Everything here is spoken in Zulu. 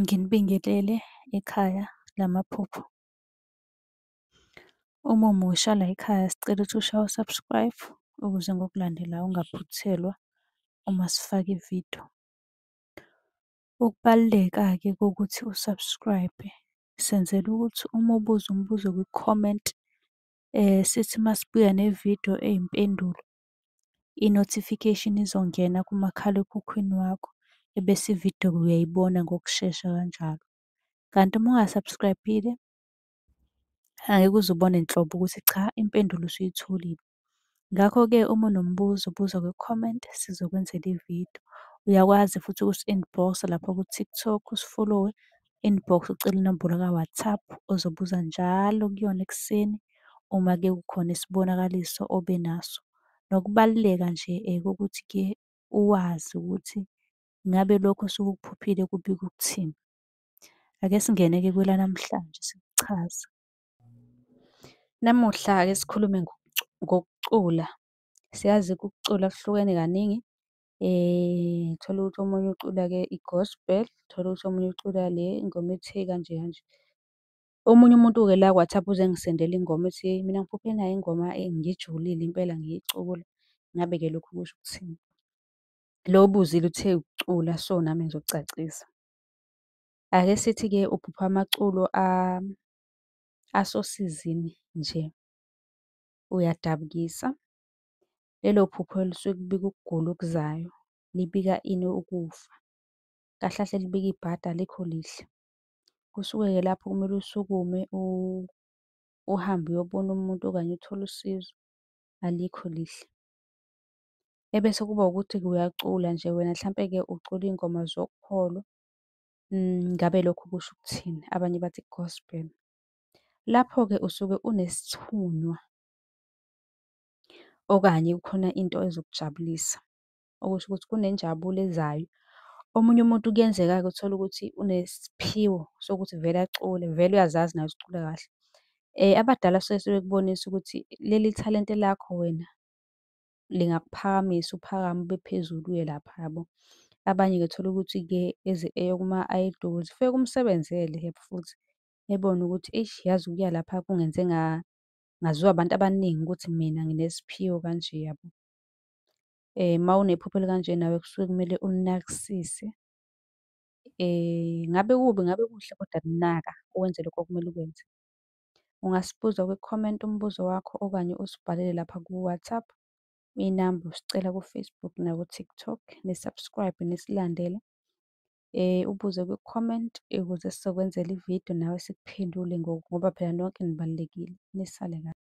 Nginibingelele ekhaya lamaphupho. Uma umusha la ekhaya sicela ukuthi ushaye u-subscribe ukuze ngokulandelayo ungaphuthelwa uma sifaka ividiyo. Ukubaluleka-ke kokuthi u-subscribe, senzela ukuthi uma ubuza umbuzo kwi-comment, sithi masibuya nevidiyo eyimpendulo, i-notification izongena kumakhalekhukhwini wakho, ebese ividiyo uyayibona ngokushesha kanjalo. Kanti uma unga-subscribe-ile, angeke uze ubone nhlobo ukuthi cha, impendulo usuyitholile. Ngakho-ke uma unombuzo buza kwi-comment sizokwenzela ividiyo. Uyakwazi futhi ukusi-inbox-a lapha ku-TikTok, usi-follow-we, inbox ucele inombolo ka-WhatsApp ozobuza njalo kuyona ekuseni uma-ke kukhona isibonakaliso obenaso. Nokubaluleka nje kokuthi-ke uwazi ukuthi ngabe lokho osuke ukuphuphile kubika ukuthini. Ake singene-ke kwelanamhlanje sikuchaze. Namuhla-ke sikhulume ngokucula. Siyazi-ke ukucula kuhlukene kaningi. Uthola ukuthi omunye ucula-ke i-gospel, uthole ukuthi omunye ucula le ingoma ethi kanje kanje. Omunye umuntu-ke la ku-WhatsApp uzongisendela ingoma ethi mina ngiphuphe nayi ingoma ngijulile impela ngiyicula. Ngabe-ke lokhu kusho ukuthini? Lo obuzile uthe ukucula, so nami ngizokucacisa. Ake sithi-ke uphupha amaculo asosizini nje, uyadabukisa. Lelo phupho lisuke libika ukugula okuzayo, libika ini? Ukufa. Kahle kahle libika ibhadi alikho lihle. Kusuke-ke lapho kumele usukume uhambe uyobona umuntu okanye uthole usizo, alikho lihle. Ebese kuba ukuthi-ke uyacula nje wena hlampe-ke ucula iy'ngoma zokholo, ngabe lokho kusho ukuthini? Abanye bathi gospel. Lapho-ke usuke unesithunywa okanye kukhona into ezokujabulisa, okusho ukuthi kunenjabulo ezayo. Omunye umuntu kuyenzeka-ke uthole ukuthi unesiphiwo sokuthi vele acule, vele uyazazi naye ukuthi ucula kahle. Abadala suke bekubonisa ukuthi leli thalente lakho wena lingakuphakamisa, uphakame ube phezulu uye lapha yabo. Abanye-ke uthola ukuthi-ke eze eye kuma-idols, kufike kumsebenzele futhi ebone ukuthi eish, yazi ukuya lapha kungenze ngaziwa abantu abaningi ukuthi mina nginesiphiwo kanje yabo. Uma unephupho elikanje nawe kusuke kumele ulinakisise. Ngabe kubi ngabe kuhle kodwa naka uwenze lokho okumele ukwenze. Ungasibuza kwi-comment umbuzo wakho okanye usibhalele lapha ku-WhatsApp. Inamba usicela ku-Facebook naku-TikTok, ni-subscribe nisilandele. Ubuze kwi-comment ukuze sizokwenzela ividiyo nawe sikuphendule ngoba phela nonke nibalulekile. Nisale kahle.